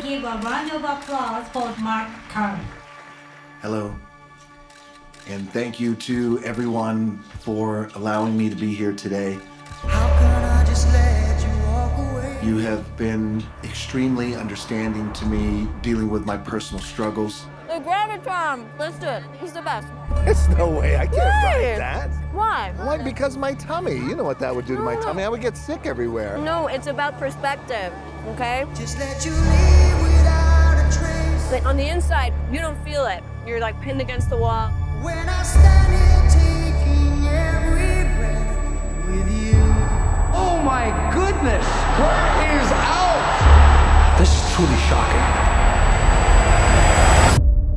give a round of applause for Marka Kerra. Hello. And thank you to everyone for allowing me to be here today. How can I just let you walk away? You have been extremely understanding to me dealing with my personal struggles. The graviton. Let's do it. He's the best. There's no way. I can't Why? write that. Why? Why? Because my tummy. You know what that would do to my tummy. I would get sick everywhere. No, it's about perspective, okay? Just let you leave without a trace. But on the inside, you don't feel it. You're like pinned against the wall. When I stand here taking every breath with you. Oh my goodness! Kerr is out! This is truly shocking.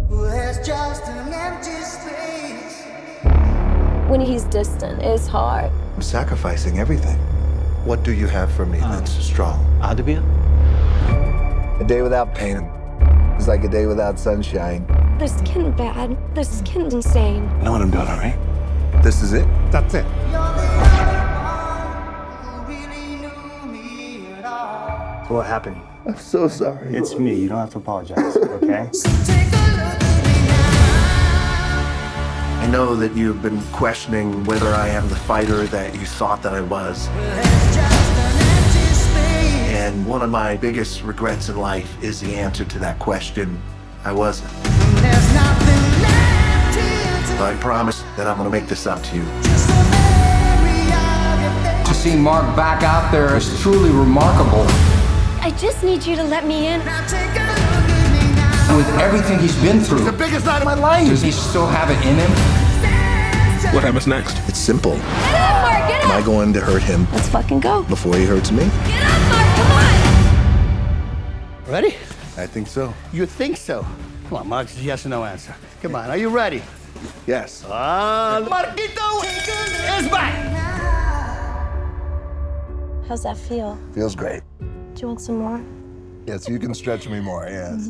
Well, there's just an empty space. When he's distant, it's hard. I'm sacrificing everything. What do you have for me that's strong? Adabia? A day without pain is like a day without sunshine. This is getting bad. This is getting insane. I know what I'm doing, all right? This is it? That's it. You're the only one who really knew me at all. So what happened? I'm so sorry. It's me. You don't have to apologize, okay? So take a look at me now. I know that you've been questioning whether I am the fighter that you thought that I was. Well, there's just an empty space. And one of my biggest regrets in life is the answer to that question. I wasn't. There's nothing left here to I promise that I'm gonna make this up to you. just a memory of your face. To see Mark back out there is truly remarkable. I just need you to let me in. Now take a look at me now. With everything he's been through, The biggest night of my life. does he still have it in him? What happens next? It's simple. Get up, Mark! Get Am up! I going to hurt him Let's fucking go. before he hurts me? Get up, Mark! Come on! Ready? I think so. You think so? Come on, Mark, it's a yes or no answer. Come on, are you ready? Yes. Marquito is back! How's that feel? Feels great. Do you want some more? Yes, you can stretch me more, yes.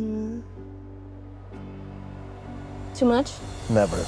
Too much? Never.